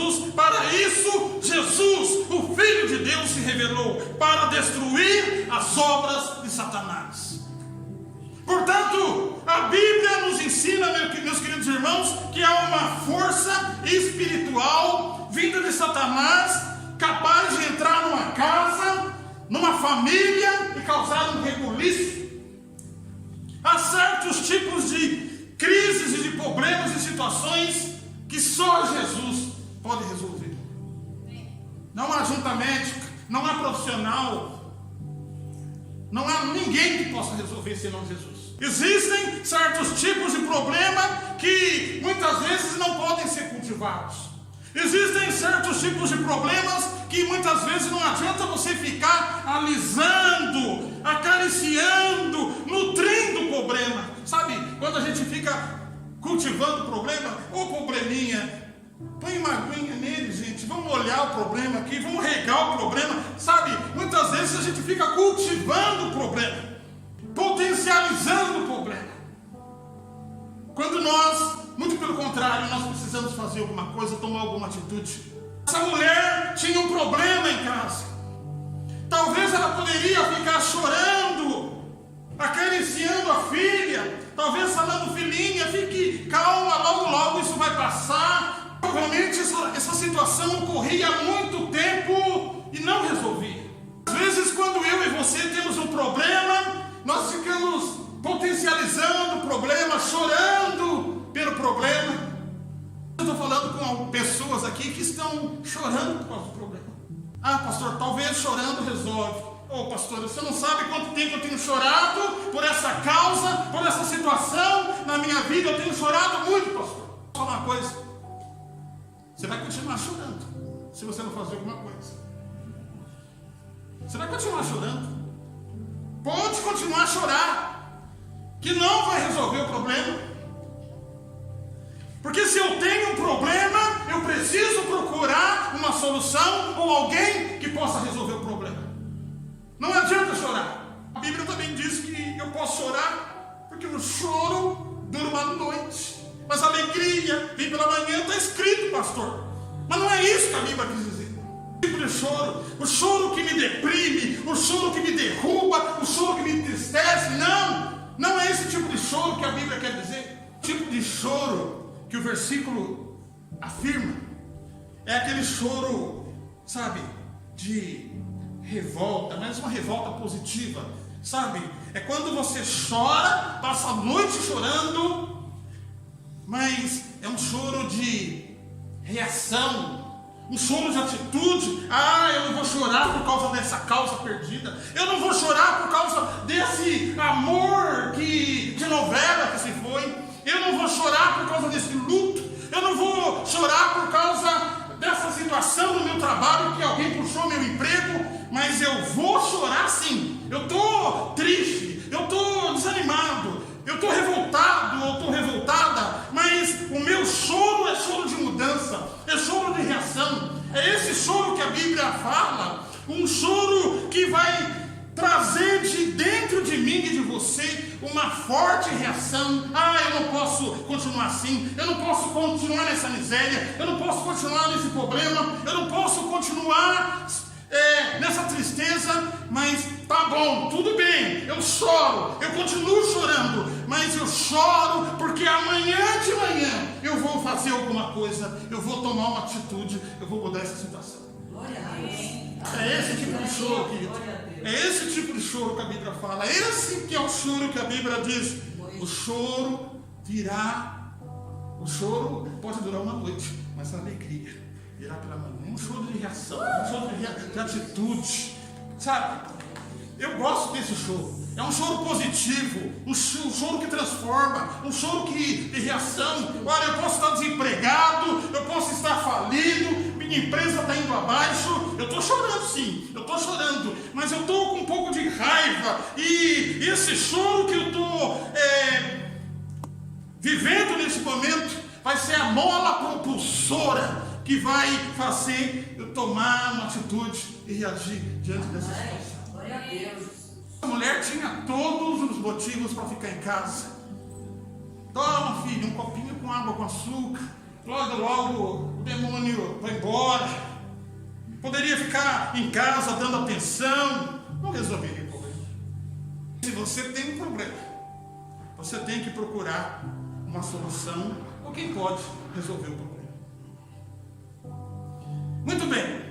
Jesus. Para isso, Jesus, o Filho de Deus, se revelou para destruir as obras de Satanás. Portanto, a Bíblia nos ensina, meus queridos irmãos, que há uma força espiritual vinda de Satanás, capaz de entrar numa casa, numa família e causar um rebuliço. Há certos tipos de crises e de problemas e situações que só Jesus pode resolver. Não há junta médica, não há profissional, não há ninguém que possa resolver senão Jesus. Existem certos tipos de problema que muitas vezes não podem ser cultivados. Existem certos tipos de problemas que muitas vezes não adianta você ficar alisando, acariciando, nutrindo o problema. Sabe, quando a gente fica cultivando o problema, ô probleminha, põe uma aguinha nele, gente, vamos olhar o problema aqui, vamos regar o problema. Sabe, muitas vezes a gente fica cultivando o problema, potencializando o problema, quando nós, muito pelo contrário, nós precisamos fazer alguma coisa, tomar alguma atitude. Essa mulher tinha um problema em casa. Talvez ela poderia ficar chorando, acariciando a filha, talvez falando: filhinha, fique calma, logo logo isso vai passar. Provavelmente essa situação ocorria há muito tempo e não resolvia. Às vezes, quando eu e você temos um problema, nós ficamos potencializando o problema, chorando pelo problema. Eu estou falando com pessoas aqui que estão chorando por causa do problema. Ah, pastor, talvez chorando resolve. Ô, pastor, você não sabe quanto tempo eu tenho chorado por essa causa, por essa situação na minha vida. Eu tenho chorado muito, pastor. Vou falar uma coisa: você vai continuar chorando se você não fazer alguma coisa. Você vai continuar chorando. Pode continuar a chorar, que não vai resolver o problema. Porque se eu tenho um problema, eu preciso procurar uma solução ou alguém que possa resolver o problema. Não adianta chorar. A Bíblia também diz que eu posso chorar, porque o choro dura uma noite, mas a alegria vem pela manhã. Está escrito, pastor. Mas não é isso que a Bíblia quis dizer. Tipo de choro, o choro que me deprime, o choro que me derruba, o choro que me entristece. Não é esse tipo de choro que a Bíblia quer dizer. O tipo de choro que o versículo afirma é aquele choro, sabe, de revolta, mas uma revolta positiva, sabe? É quando você chora, passa a noite chorando, mas é um choro de reação, um choro de atitude. Ah, eu não vou chorar por causa dessa causa perdida. Eu não vou chorar por causa desse amor de novela que se foi. Eu não vou chorar por causa desse luto. Eu não vou chorar por causa dessa situação no meu trabalho, que alguém puxou meu emprego. Mas eu vou chorar sim. Eu estou triste, eu estou desanimado, eu estou revoltado, eu estou revoltada, mas o meu choro é choro de mudança, é choro de reação. É esse choro que a Bíblia fala, um choro que vai trazer de dentro de mim e de você uma forte reação. Ah, eu não posso continuar assim, eu não posso continuar nessa miséria, eu não posso continuar nesse problema, eu não posso continuar nessa tristeza, mas tá bom, tudo bem, eu choro, eu continuo chorando, mas eu choro porque amanhã de manhã eu vou fazer alguma coisa, eu vou tomar uma atitude, eu vou mudar essa situação. Glória a Deus. É esse tipo de choro, querido. É esse tipo de choro que a Bíblia fala. Esse que é o choro que a Bíblia diz. O choro virá. O choro pode durar uma noite, mas a alegria virá pela manhã. Um choro de reação, um choro de atitude. Sabe? Eu gosto desse choro. É um choro positivo, um choro que transforma, um choro de reação. Olha, eu posso estar desempregado, eu posso estar falido, minha empresa está indo abaixo. Eu estou chorando sim, eu estou chorando, mas eu estou com um pouco de raiva. E esse choro que eu estou vivendo nesse momento vai ser a mola propulsora que vai fazer eu tomar uma atitude e reagir diante dessa situação. Glória a Deus. A mulher tinha todos os motivos para ficar em casa. Toma, filho, um copinho com água com açúcar. Logo, logo o demônio estou embora. Poderia ficar em casa dando atenção. Não resolveria o problema. Se você tem um problema, você tem que procurar uma solução ou quem pode resolver o problema. Muito bem.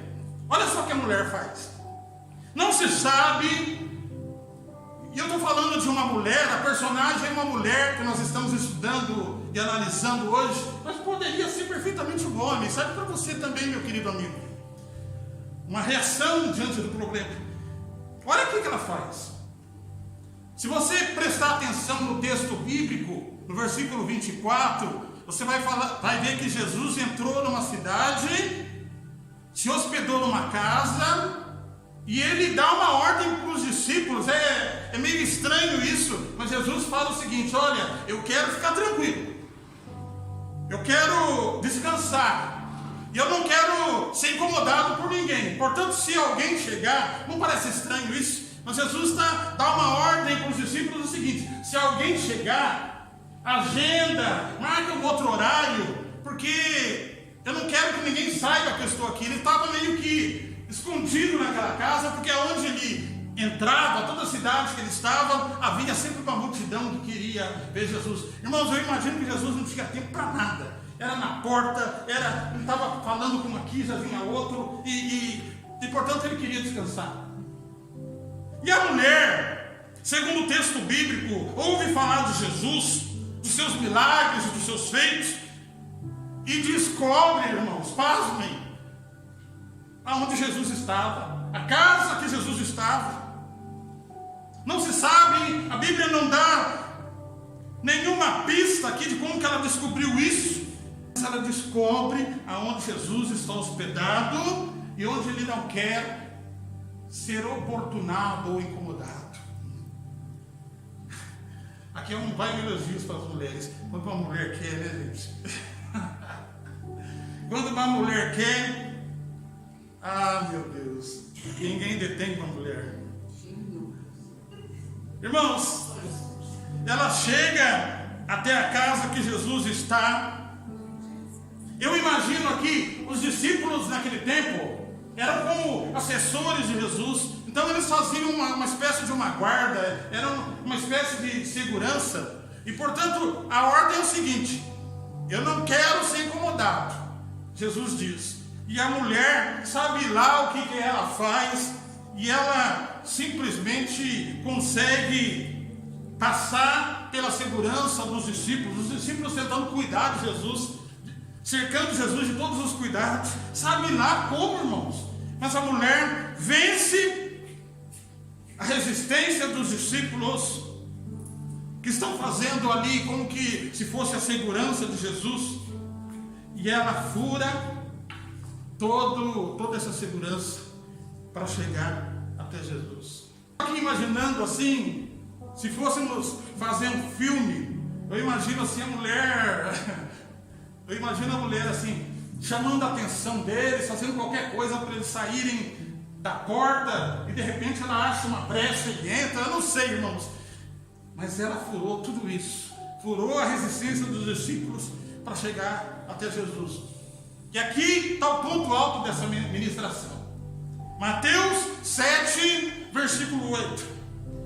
Olha só o que a mulher faz. Não se sabe, e eu estou falando de uma mulher, a personagem é uma mulher que nós estamos estudando e analisando hoje, mas poderia ser perfeitamente um homem. Sabe, para você também, meu querido amigo, uma reação diante do problema. Olha o que ela faz. Se você prestar atenção no texto bíblico, no versículo 24, você vai ver que Jesus entrou numa cidade, se hospedou numa casa, e ele dá uma ordem para os discípulos. É meio estranho isso, mas Jesus fala o seguinte: olha, eu quero ficar tranquilo, eu quero descansar, e eu não quero ser incomodado por ninguém. Portanto, se alguém chegar, não parece estranho isso, mas Jesus dá uma ordem para os discípulos o seguinte: se alguém chegar, agenda, marca um outro horário, porque eu não quero que ninguém saiba que eu estou aqui. Ele estava meio que escondido naquela casa, porque onde ele entrava, toda a cidade que ele estava, havia sempre uma multidão que queria ver Jesus. Irmãos, eu imagino que Jesus não tinha tempo para nada. Era na porta, ele estava falando com um aqui, já vinha outro, e portanto ele queria descansar. E a mulher, segundo o texto bíblico, ouve falar de Jesus, dos seus milagres, dos seus feitos, e descobre, irmãos, pasmem, aonde Jesus estava, a casa que Jesus estava. Não se sabe, a Bíblia não dá nenhuma pista aqui de como que ela descobriu isso, mas ela descobre aonde Jesus está hospedado e onde ele não quer ser oportunado ou incomodado. Aqui é um vai de elogios para as mulheres. Quando uma mulher quer, né, gente? Quando uma mulher quer, ah, meu Deus, ninguém detém uma mulher. Irmãos, ela chega até a casa que Jesus está. Eu imagino aqui, os discípulos naquele tempo eram como assessores de Jesus. Então eles faziam uma espécie de uma guarda, era uma espécie de segurança. E portanto, a ordem é o seguinte: eu não quero ser incomodado, Jesus diz. E a mulher sabe lá o que ela faz, e ela simplesmente consegue passar pela segurança dos discípulos, os discípulos tentando cuidar de Jesus, cercando Jesus de todos os cuidados, sabe lá como, irmãos, mas a mulher vence a resistência dos discípulos, que estão fazendo ali como que se fosse a segurança de Jesus, e ela fura toda essa segurança para chegar até Jesus. Aqui imaginando assim, se fôssemos fazer um filme, eu imagino assim a mulher assim, chamando a atenção deles, fazendo qualquer coisa para eles saírem da porta, e de repente ela acha uma brecha e entra. Eu não sei, irmãos, mas ela furou tudo isso, furou a resistência dos discípulos para chegar até Jesus. E aqui está o ponto alto dessa ministração. Mateus 7, versículo 8.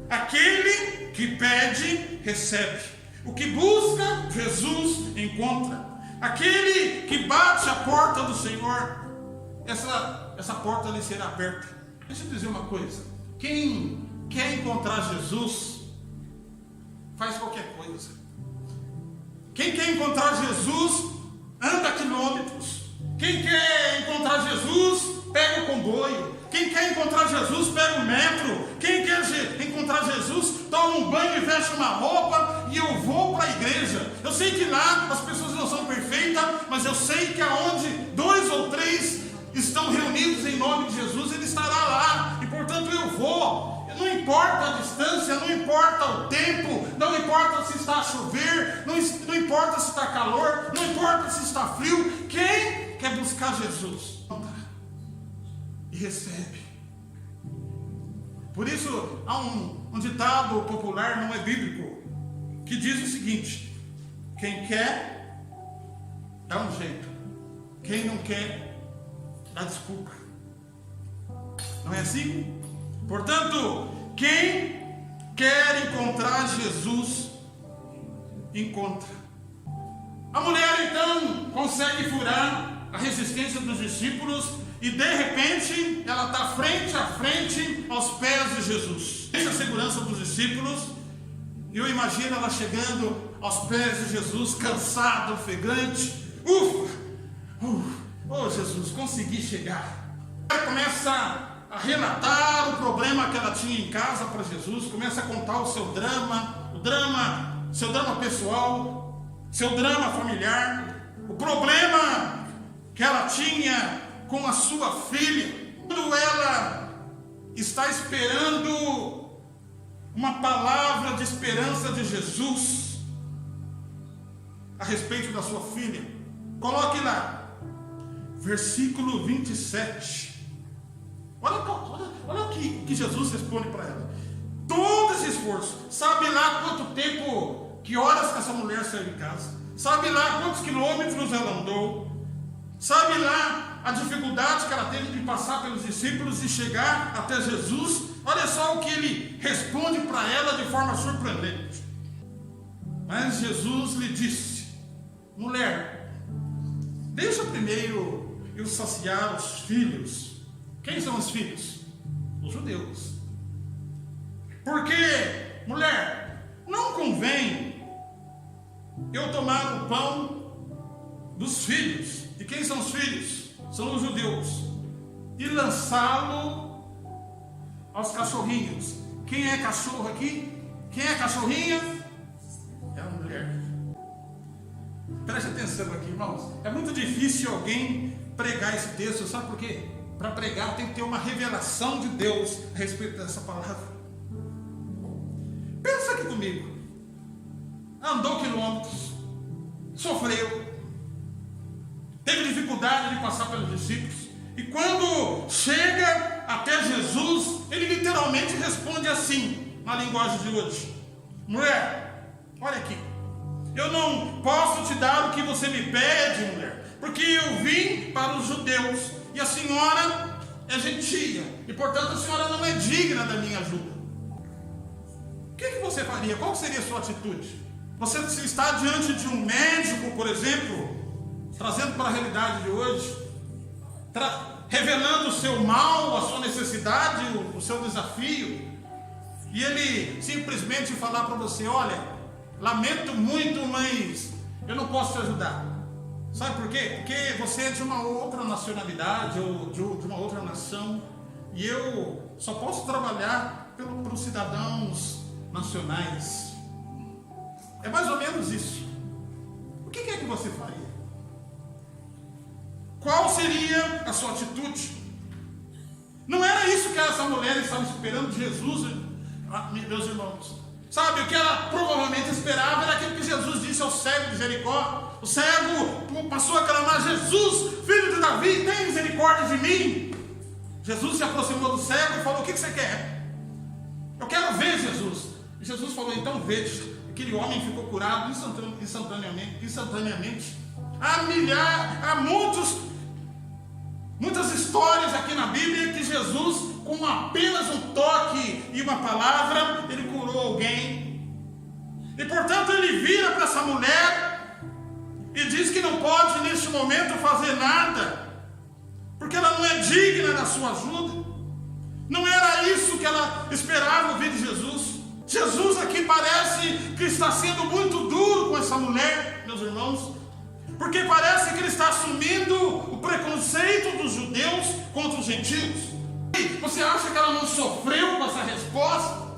Aquele que pede, recebe. O que busca, Jesus encontra. Aquele que bate a porta do Senhor, essa porta lhe será aberta. Deixa eu dizer uma coisa: quem quer encontrar Jesus, faz qualquer coisa. Quem quer encontrar Jesus, anda quilômetros. Quem quer encontrar Jesus, pega o comboio. Quem quer encontrar Jesus, pega o metro. Quem quer encontrar Jesus, toma um banho e veste uma roupa e eu vou para a igreja. Eu sei que lá as pessoas não são perfeitas, mas eu sei que aonde 2 ou 3 estão reunidos em nome de Jesus, Ele estará lá. E portanto eu vou. Não importa a distância, não importa o tempo, não importa se está a chover, não importa se está calor, não importa se está frio. Quem quer buscar Jesus e recebe. Por isso há um ditado popular, não é bíblico, que diz o seguinte: quem quer, dá um jeito. Quem não quer, dá desculpa. Não é assim? Portanto, quem quer encontrar Jesus, encontra. A mulher então consegue furar a resistência dos discípulos e de repente ela está frente a frente aos pés de Jesus. Essa é a segurança dos discípulos. Eu imagino ela chegando aos pés de Jesus, cansada, ofegante. Oh Jesus, consegui chegar. Ela começa a relatar o problema que ela tinha em casa para Jesus, começa a contar o seu drama, seu drama pessoal, seu drama familiar, o problema que ela tinha com a sua filha. Quando ela está esperando uma palavra de esperança de Jesus a respeito da sua filha, coloque lá, versículo 27. Olha o que Jesus responde para ela. Todo esse esforço, sabe lá quanto tempo, que horas que essa mulher saiu de casa, sabe lá quantos quilômetros ela andou, sabe lá a dificuldade que ela teve de passar pelos discípulos e chegar até Jesus. Olha só o que ele responde para ela de forma surpreendente. Mas Jesus lhe disse: mulher, deixa primeiro eu saciar os filhos. Quem são os filhos? Os judeus. Porque, mulher, não convém eu tomar o pão dos filhos. E quem são os filhos? São os judeus. E lançá-lo aos cachorrinhos. Quem é cachorro aqui? Quem é cachorrinha? É a mulher. Preste atenção aqui, irmãos. É muito difícil alguém pregar esse texto. Sabe por quê? Para pregar tem que ter uma revelação de Deus a respeito dessa palavra. Pensa aqui comigo. Andou quilômetros, sofreu, teve dificuldade de passar pelos discípulos, e quando chega até Jesus, ele literalmente responde assim, na linguagem de hoje: mulher, olha aqui, eu não posso te dar o que você me pede, mulher, porque eu vim para os judeus, e a senhora é gentia, e portanto a senhora não é digna da minha ajuda. O que você faria? Qual seria a sua atitude? Você está diante de um médico, por exemplo, trazendo para a realidade de hoje, revelando o seu mal, a sua necessidade, o seu desafio, e ele simplesmente falar para você: olha, lamento muito, mas eu não posso te ajudar. Sabe por quê? Porque você é de uma outra nacionalidade ou de uma outra nação, e eu só posso trabalhar para os cidadãos nacionais. É mais ou menos isso. O que é que você faria? Qual seria a sua atitude? Não era isso que essa mulher estava esperando de Jesus, meus irmãos. Sabe, o que ela provavelmente esperava era aquilo que Jesus disse ao cego de Jericó. O cego passou a clamar: Jesus, filho de Davi, tem misericórdia de mim. Jesus se aproximou do cego e falou: o que você quer? Eu quero ver, Jesus. E Jesus falou: então veja. Aquele homem ficou curado instantaneamente. Há muitas histórias aqui na Bíblia que Jesus, com apenas um toque e uma palavra, ele curou alguém. E portanto ele vira para essa mulher e diz que não pode neste momento fazer nada, porque ela não é digna da sua ajuda. Não era isso que ela esperava ouvir de Jesus. Jesus aqui parece que está sendo muito duro com essa mulher, meus irmãos, porque parece que ele está assumindo o preconceito dos judeus contra os gentios. Você acha que ela não sofreu com essa resposta?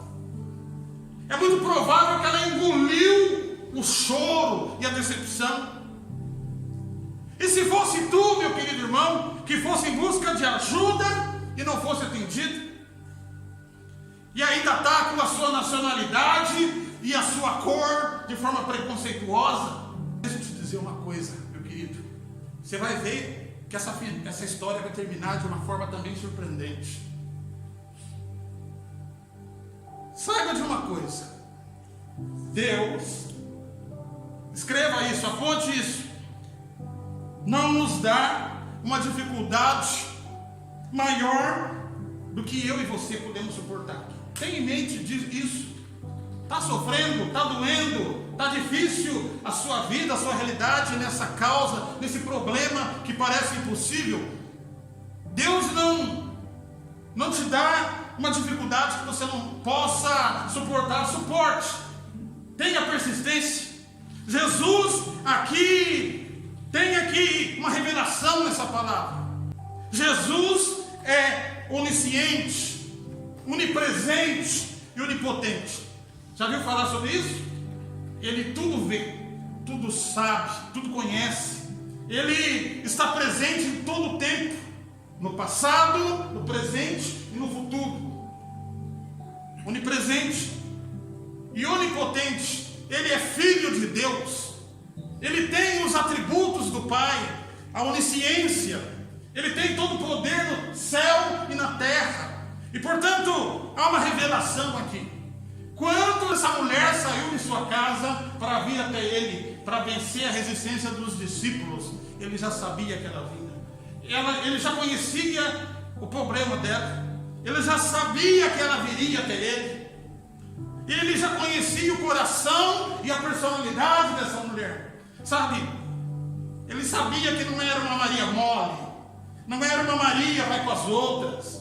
É muito provável que ela engoliu o choro e a decepção. E se fosse tu, meu querido irmão, que fosse em busca de ajuda e não fosse atendido, e ainda está com a sua nacionalidade e a sua cor de forma preconceituosa, deixa eu te dizer uma coisa, meu querido. Você vai ver que essa história vai terminar de uma forma também surpreendente. Saiba de uma coisa: Deus, escreva isso, aponte isso, não nos dá uma dificuldade maior do que eu e você podemos suportar. Tenha em mente isso. Está sofrendo, está doendo, está difícil a sua vida, a sua realidade nessa causa, nesse problema que parece impossível. Deus não te dá uma dificuldade que você não possa suportar. Suporte, tenha persistência. Jesus tem aqui uma revelação nessa palavra. Jesus é onisciente, onipresente e onipotente. Já viu falar sobre isso? Ele tudo vê, tudo sabe, tudo conhece. Ele está presente em todo o tempo, no passado, no presente e no futuro. Onipresente e onipotente. Ele é filho de Deus. Ele tem os atributos do Pai, a onisciência. Ele tem todo o poder no céu e na terra. E portanto, há uma revelação aqui. Quando essa mulher saiu de sua casa para vir até ele, para vencer a resistência dos discípulos, ele já sabia que ela vinha. Ele já conhecia o problema dela. Ele já sabia que ela viria até ele. Ele já conhecia o coração e a personalidade dessa mulher. Sabe? Ele sabia que não era uma Maria mole. Não era uma Maria vai com as outras.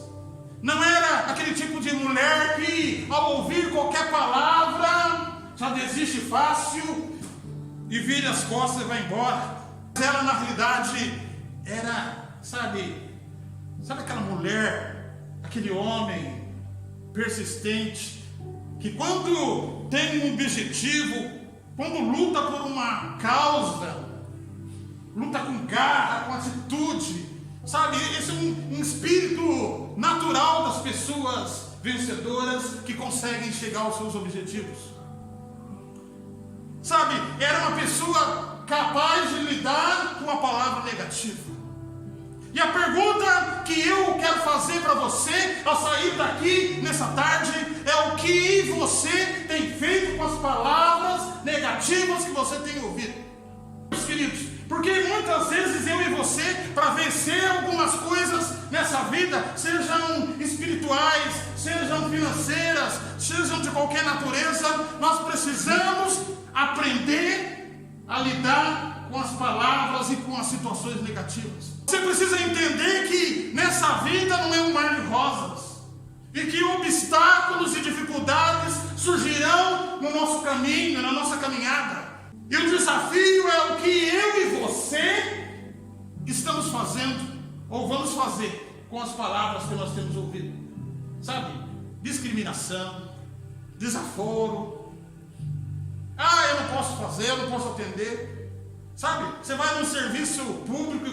Não era aquele tipo de mulher que, ao ouvir qualquer palavra, já desiste fácil e vira as costas e vai embora. Ela, na realidade, era, sabe aquela mulher, aquele homem persistente, que quando tem um objetivo, quando luta por uma causa, luta com garra, com atitude, sabe, esse é um espírito natural das pessoas vencedoras que conseguem chegar aos seus objetivos. Sabe, era uma pessoa capaz de lidar com a palavra negativa. E a pergunta que eu quero fazer para você ao sair daqui nessa tarde é: o que você tem feito com as palavras negativas que você tem ouvido? Meus queridos, porque muitas vezes eu e você, para vencer algumas coisas nessa vida, sejam espirituais, sejam financeiras, sejam de qualquer natureza, nós precisamos aprender a lidar com as palavras e com as situações negativas. Você precisa entender que nessa vida não é um mar de rosas, e que obstáculos e dificuldades surgirão no nosso caminho, na nossa caminhada. E o desafio é o que eu e você estamos fazendo, ou vamos fazer, com as palavras que nós temos ouvido. Sabe? Discriminação, desaforo. Eu não posso fazer, eu não posso atender. Sabe? Você vai num serviço público e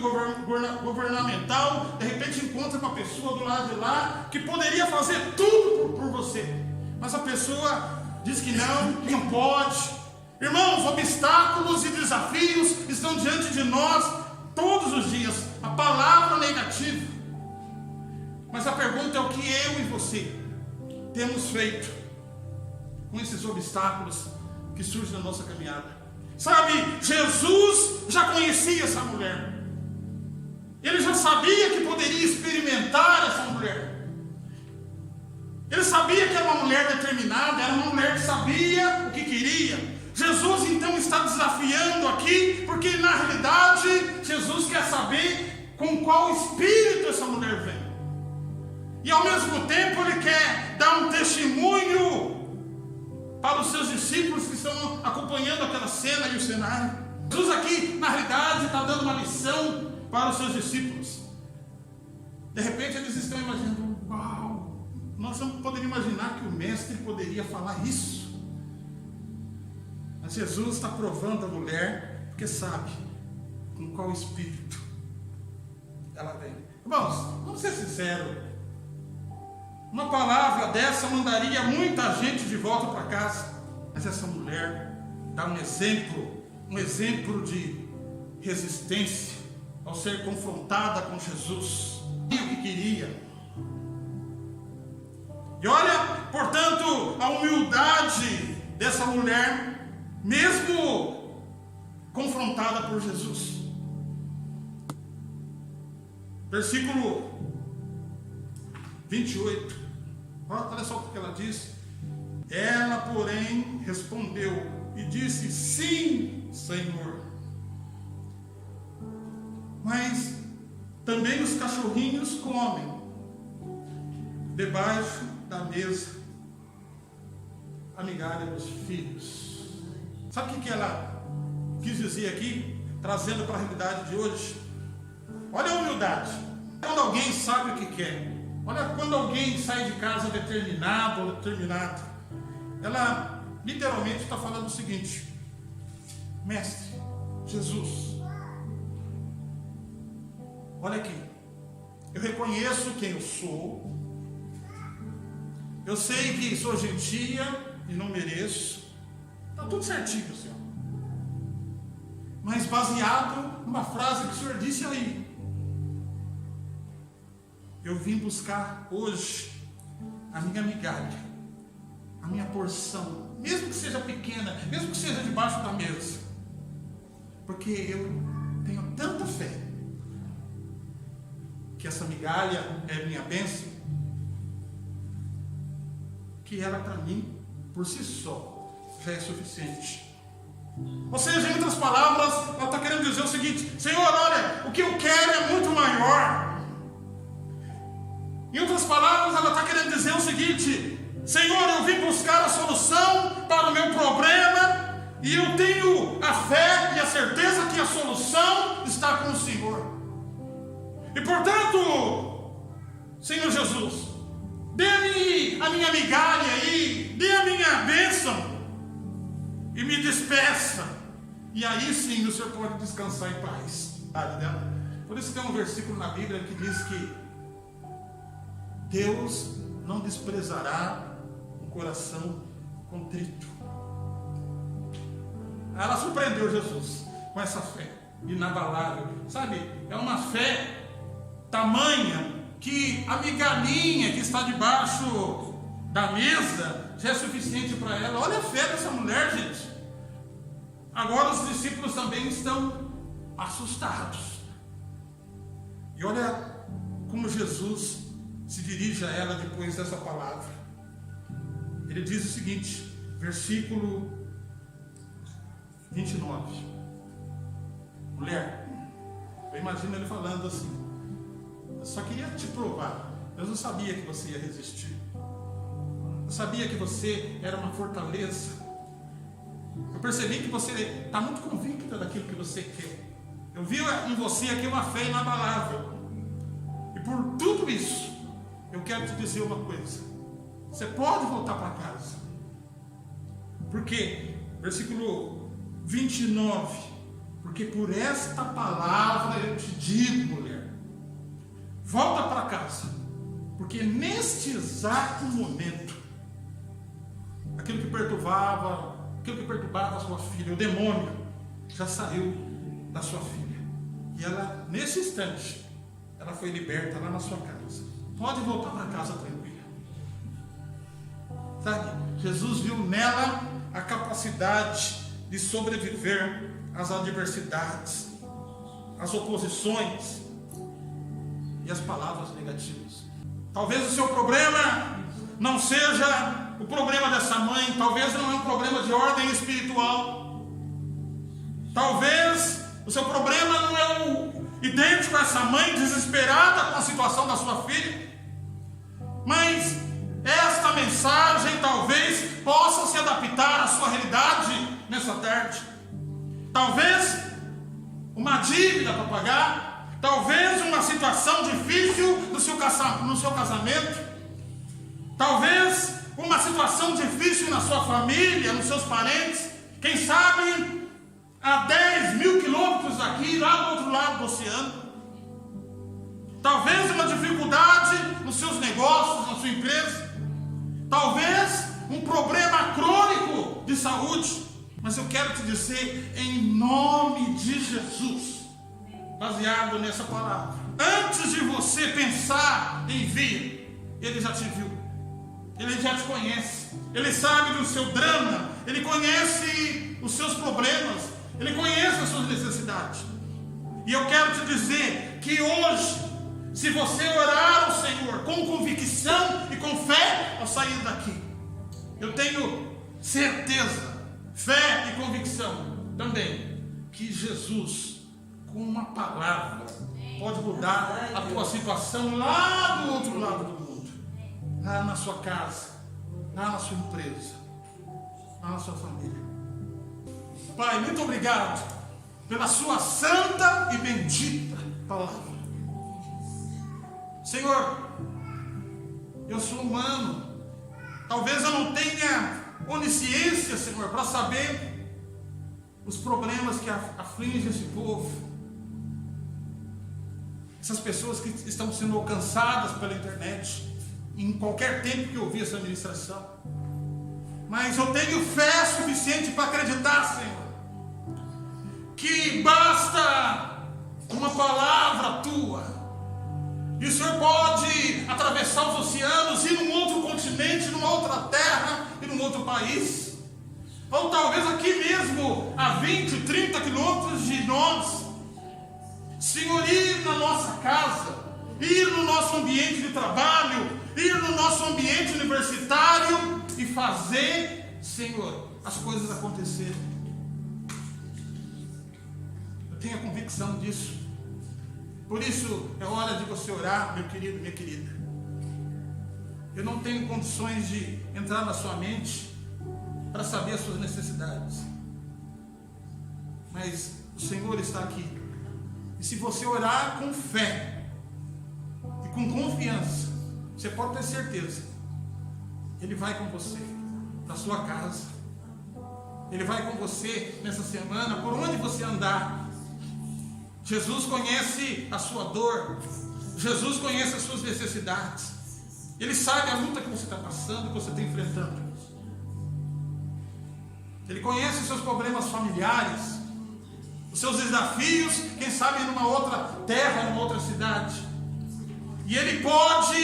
governamental, de repente encontra uma pessoa do lado de lá que poderia fazer tudo por você, mas a pessoa diz que não pode. Irmãos, obstáculos e desafios estão diante de nós todos os dias. A palavra negativa. Mas a pergunta é: o que eu e você temos feito com esses obstáculos que surgem na nossa caminhada? Sabe, Jesus já conhecia essa mulher. Ele já sabia que poderia experimentar essa mulher. Ele sabia que era uma mulher determinada, era uma mulher que sabia o que queria. Jesus então está desafiando aqui, porque na realidade Jesus quer saber com qual espírito essa mulher vem. E ao mesmo tempo ele quer dar um testemunho para os seus discípulos que estão acompanhando aquela cena e o cenário. Jesus aqui na realidade está dando uma lição para os seus discípulos. De repente eles estão imaginando: uau, nós não poderíamos imaginar que o mestre poderia falar isso. Mas Jesus está provando a mulher, porque sabe com qual espírito ela vem. Irmãos, vamos ser sinceros. Uma palavra dessa mandaria muita gente de volta para casa. Mas essa mulher dá um exemplo de resistência ao ser confrontada com Jesus. E o que queria. E olha, portanto, a humildade dessa mulher, mesmo confrontada por Jesus. Versículo 28. Olha só o que ela diz. Ela, porém, respondeu e disse: sim, Senhor. Mas também os cachorrinhos comem debaixo da mesa a migalha dos filhos. Sabe o que ela quis dizer aqui, trazendo para a realidade de hoje? Olha a humildade. Quando alguém sabe o que quer, olha quando alguém sai de casa determinado ou determinada, ela literalmente está falando o seguinte: Mestre, Jesus, olha aqui, eu reconheço quem eu sou, eu sei que sou gentia e não mereço, está tudo certinho, Senhor, mas baseado numa frase que o Senhor disse aí, eu vim buscar hoje a minha migalha, a minha porção, mesmo que seja pequena, mesmo que seja debaixo da mesa, porque eu tenho tanta fé que essa migalha é minha bênção, que ela para mim, por si só, já é suficiente. Ou seja, em outras palavras, ela está querendo dizer o seguinte: Senhor, olha, o que eu quero é muito maior. Em outras palavras, ela está querendo dizer o seguinte: Senhor, eu vim buscar a solução para o meu problema, e eu tenho a fé e a certeza que a solução está com o Senhor. E portanto, Senhor Jesus, dê-me a minha migalha aí, dê a minha bênção, e me despeça, e aí sim o Senhor pode descansar em paz. Por isso tem um versículo na Bíblia que diz que Deus não desprezará um coração contrito. Ela surpreendeu Jesus com essa fé inabalável, sabe? É uma fé tamanha que a migalhinha que está debaixo da mesa já é suficiente para ela. Olha a fé dessa mulher, gente. Agora os discípulos também estão assustados. E olha como Jesus se dirige a ela depois dessa palavra. Ele diz o seguinte, versículo 29. Mulher, eu imagino ele falando assim: eu só queria te provar, eu não sabia que você ia resistir, eu sabia que você era uma fortaleza, eu percebi que você está muito convicta daquilo que você quer, eu vi em você aqui uma fé inabalável, e por tudo isso eu quero te dizer uma coisa: você pode voltar para casa, porque versículo 29, porque por esta palavra eu te digo, mulher, volta para casa, porque neste exato momento, aquilo que perturbava a sua filha, o demônio, já saiu da sua filha, e ela, nesse instante, ela foi liberta lá na sua casa. Pode voltar para casa tranquila. Sabe, Jesus viu nela a capacidade de sobreviver às adversidades, às oposições e às palavras negativas. Talvez o seu problema não seja o problema dessa mãe, talvez não é um problema de ordem espiritual, talvez o seu problema não é idêntico a essa mãe desesperada com a situação da sua filha, mas esta mensagem talvez possa se adaptar à sua realidade nessa tarde. Talvez uma dívida para pagar, talvez uma situação difícil no seu casamento, talvez uma situação difícil na sua família, nos seus parentes, quem sabe a 10 mil quilômetros daqui, lá do outro lado do oceano. Talvez uma dificuldade nos seus negócios, na sua empresa, talvez um problema crônico de saúde. Mas eu quero te dizer, em nome de Jesus, baseado nessa palavra, antes de você pensar em vir, Ele já te viu, Ele já te conhece, Ele sabe do seu drama, Ele conhece os seus problemas, Ele conhece as suas necessidades. E eu quero te dizer que hoje Se você orar ao Senhor com convicção e com fé ao sair daqui, eu tenho certeza, fé e convicção também, que Jesus, com uma palavra, pode mudar a tua situação lá do outro lado do mundo, lá na sua casa, lá na sua empresa, lá na sua família. Pai, muito obrigado pela sua santa e bendita palavra. Senhor, eu sou humano, talvez eu não tenha onisciência, Senhor, para saber os problemas que afligem esse povo, essas pessoas que estão sendo alcançadas pela internet, em qualquer tempo que eu ouvir essa ministração. Mas eu tenho fé suficiente para acreditar, Senhor, que basta uma palavra tua, e o Senhor pode atravessar os oceanos, ir num outro continente, numa outra terra e num outro país, ou talvez aqui mesmo a 20, 30 quilômetros de nós. Senhor, ir na nossa casa, ir no nosso ambiente de trabalho, ir no nosso ambiente universitário e fazer, Senhor, as coisas acontecerem. Eu tenho a convicção disso. Por isso é hora de você orar, meu querido, minha querida. Eu não tenho condições de entrar na sua mente para saber as suas necessidades, mas o Senhor está aqui. E se você orar com fé e com confiança, você pode ter certeza, Ele vai com você na sua casa, Ele vai com você nessa semana, por onde você andar. Jesus conhece a sua dor, Jesus conhece as suas necessidades, Ele sabe a luta que você está passando, que você está enfrentando. Ele conhece os seus problemas familiares, os seus desafios, quem sabe numa outra terra, numa outra cidade. E Ele pode,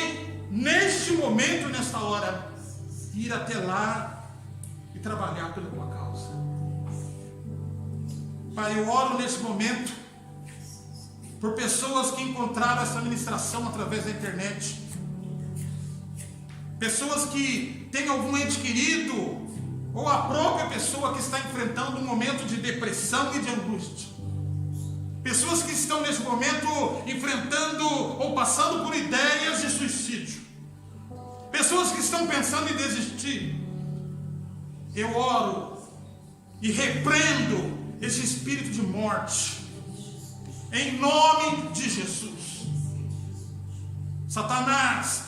neste momento, nesta hora, ir até lá e trabalhar pela tua causa. Pai, eu oro neste momento por pessoas que encontraram essa ministração através da internet, pessoas que têm algum ente querido, ou a própria pessoa que está enfrentando um momento de depressão e de angústia, pessoas que estão nesse momento enfrentando ou passando por ideias de suicídio, pessoas que estão pensando em desistir. Eu oro e repreendo esse espírito de morte em nome de Jesus. Satanás,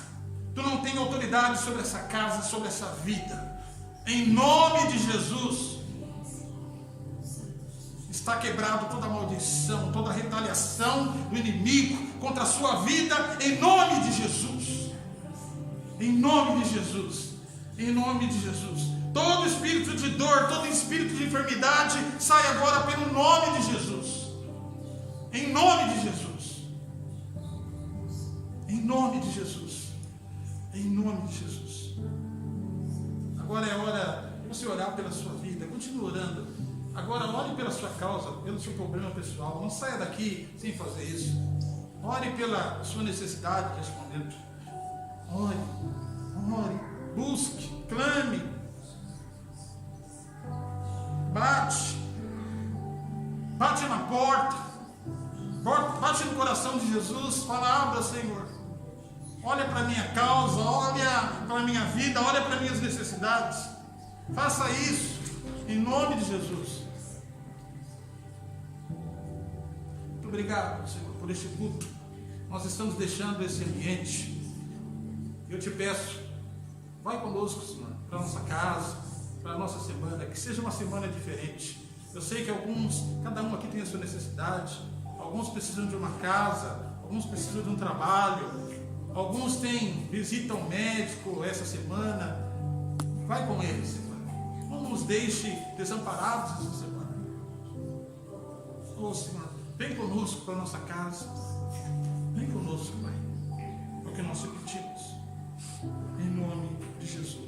tu não tem autoridade sobre essa casa, sobre essa vida. Em nome de Jesus, está quebrado toda maldição, toda retaliação do inimigo contra a sua vida, em nome de Jesus. Em nome de Jesus. Em nome de Jesus. Todo espírito de dor, todo espírito de enfermidade, sai agora pelo nome de Jesus. Em nome de Jesus. Em nome de Jesus. Em nome de Jesus. Agora é hora de você orar pela sua vida. Continue orando. Agora ore pela sua causa, pelo seu problema pessoal. Não saia daqui sem fazer isso. Ore pela sua necessidade neste momento. Ore, busque, clame, bate na porta, bate no coração de Jesus. Fala: abra, Senhor. Olha para a minha causa, olha para a minha vida, olha para as minhas necessidades. Faça isso, em nome de Jesus. Muito obrigado, Senhor, por este culto. Nós estamos deixando esse ambiente. Eu te peço, vai conosco, Senhor, para a nossa casa, para a nossa semana, que seja uma semana diferente. Eu sei que cada um aqui tem a sua necessidade. Alguns precisam de uma casa, alguns precisam de um trabalho, alguns visitam o médico essa semana. Vai com eles, Senhor. Não nos deixe desamparados essa semana. Senhor, vem conosco para a nossa casa. Vem conosco, Pai. É o que nós te pedimos. Em nome de Jesus.